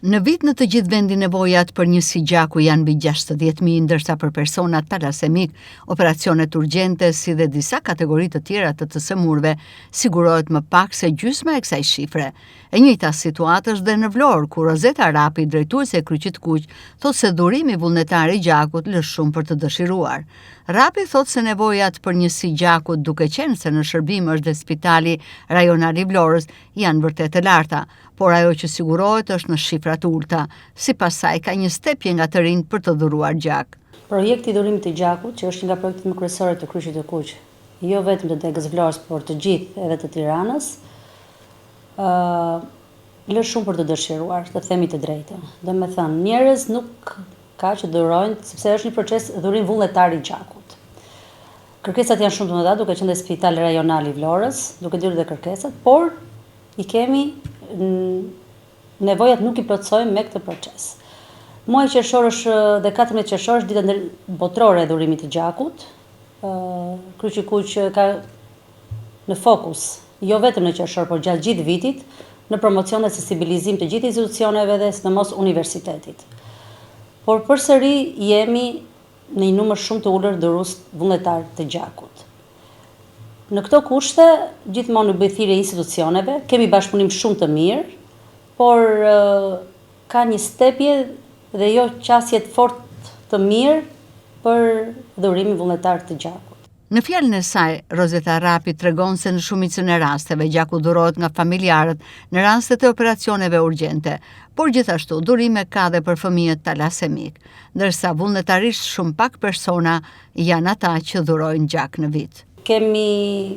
Në vit në të gjithë vendin nevojat për një si gjaku janë mbi 60.000, ndërsa për personat talasemik, operacionet urgjente si dhe disa kategoritë të tjera të sëmurëve sigurohet më pak se gjysma e kësaj shifre. E njëjta situatë është dhe në Vlorë, ku Rozeta Rapi, drejtuese e Kryqit Kuq, thotë se dhurimi vullnetar i gjakut lë shumë për të dëshiruar. Rapi thotë se nevojat për një si gjakut, duke qenë se në shërbim është dhe spitali rajonal i Vlorës, janë vërtet e larta, por ajo që sigurohet është në shifra të ulta. Sipas saj ka një stepje nga të rinjt për të dhuruar gjak. Projekti i dhurimit të gjakut, që është nga projektet më kryesore të Kryqit të Kuq, jo vetëm të Degës Vlorës, por të gjithë edhe të Tiranës, lë shumë për të dëshiruar, të themi të drejtën. Dhe me thënë, njerëz nuk ka që dhurojnë, sepse është një proces dhurim vullnetar i gjakut. Kërkesat janë shumë të mëdha, duke qenë dhe spitali rajonal i Vlorës, duke dhënë dhe kërkesat, por i kemi nevojat nuk i plotësojmë me këtë proces. Muaji qershor është dhe 14 qershor është dita botërore e dhurimit të gjakut. Kryqi Kuq ka në fokus, jo vetëm në qershor, por gjatë gjithë vitit, në promocion dhe sensibilizim të gjithë institucioneve dhe sidomos universitetit. Por përsëri jemi në një numër shumë të ulur dhurues vullnetar të gjakut. Në këto kushte, gjithmonë në bëjthirje institucioneve, kemi bashkëpunim shumë të mirë, por ka një stepje dhe jo qasjet fort të mirë për dhurimin vullnetar të gjakut. Në fjalën e saj, Rozeta Rapi tregon se në shumicën e rasteve gjaku dhurohet nga familjarët në rastet e operacioneve urgjente, por gjithashtu dhurime ka dhe për fëmijët talasemik, ndërsa vullnetarisht shumë pak persona janë ata që dhurojnë gjak në vit. Kemi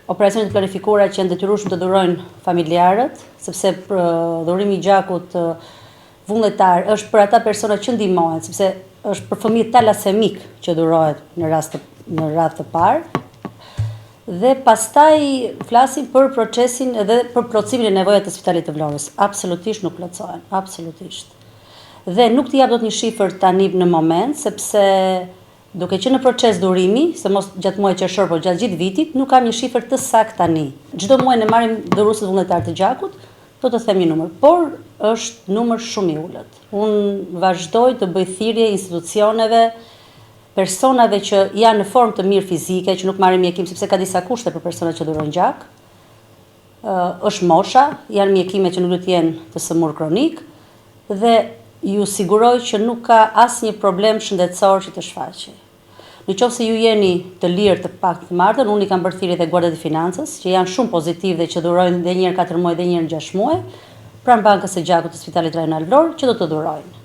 operacionet të planifikuara që janë detyrueshëm të dhurojnë familjarët, sepse dhurimi i gjakut vullnetar është për ata persona që ndihmohen, sepse është për fëmijët talasemik që dhurohet në radhë të parë. Dhe pastaj flasim për procesin edhe për plotësimin e nevojave të spitalit të Vlorës. Absolutisht nuk plotësohen, absolutisht. Dhe nuk t'i jap dot një shifër tani në moment, sepse duke qenë në proces dhurimi, se mos gjatë muajit qershor, por gjatë gjithë vitit, nuk kam një shifër të saktë tani. Çdo muaj ne marrim dhuruesit vullnetar të gjakut, do të them një numër, por është numër shumë i ulët. Unë vazhdoj të bëj thirrje institucioneve, personave që janë në formë të mirë fizike, që nuk marrin mjekim sepse ka disa kushte për personat që dhurojnë gjak. Është mosha, janë mjekime që nuk do të jenë të sëmur kronik dhe ju siguroj që nuk ka asnjë problem shëndetësor që të shfaqet. Në qoftë se ju jeni të lirë të pak të martën, unë i kam bërë thirrje te Guardia e Financës, që janë shumë pozitiv dhe që dhurojnë dhe një herë 4 muaj dhe një herë 6 muaj, pranë bankës së gjakut të Spitalit Rajonal Vlorë, që do të dhurojnë.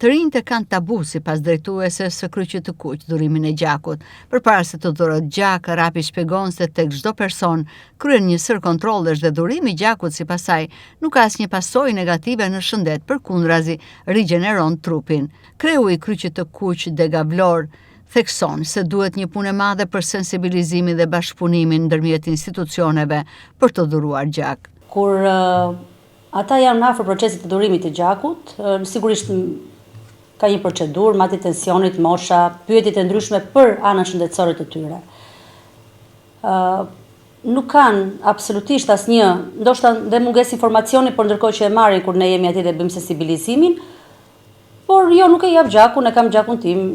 Të rinjtë kanë tabu sipas drejtueses së Kryqit të Kuq dhurimin e gjakut. Përpara se të dhurohet gjak, Rapi shpjegon se tek çdo person kryen një sër kontrollesh dhe dhurimi i gjakut sipas saj nuk ka asnjë pasojë negative në shëndet, përkundrazi rigjeneron trupin. Kreu i Kryqit të Kuq Dega Vlorë thekson se duhet një punë e madhe për sensibilizimin dhe bashkëpunimin ndërmjet institucioneve për të dhuruar gjak. Kur ata janë afër procesit të dhurimit të gjakut, sigurisht ka një procedurë, mati tensionit, mosha, pyetjet e ndryshme për anën shëndetësore të tyre. Nuk kanë absolutisht asnjë, ndoshta dhe mungesë informacioni, por ndërkohë që e marrin kur ne jemi atje dhe bëjmë sensibilizimin, por jo, nuk e jap gjakun, e kam gjakun tim.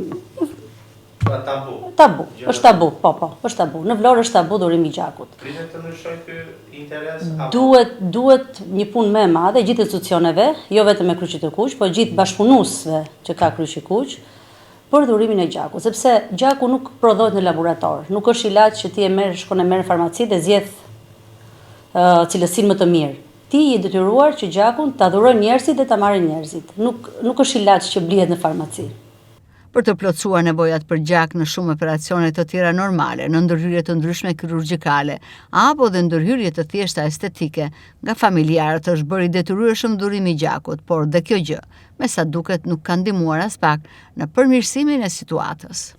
Tabu. Tabu, është tabu, po, është tabu. Në Vlorë është tabu dhurimi i gjakut. Pritet të ndryshojë ky interes? Duhet një punë më e madhe gjithë institucioneve, jo vetëm me Kryqit të Kuq, por gjithë bashkëpunuesve që ka Kryqi Kuq për dhurimin e gjakut, sepse gjaku nuk prodhohet në laborator, nuk është ilaç që ti e merr, shkon e merr në farmaci dhe zgjedh cilësinë më të mirë. Ti je detyruar që gjakun ta dhurojë njerëzit dhe ta marrin njerëzit. Nuk është ilaç që blihet në farmaci. Për të plotësuar nevojat për gjak në shumë operacione të tjera normale, në ndërhyrje të ndryshme kirurgjikale, apo dhe ndërhyrje të thjeshta estetike, nga familjarët është bërë i detyrueshëm dhurimi i gjakut, por dhe kjo gjë, me sa duket nuk ka ndihmuar as pak në përmirësimin e situatës.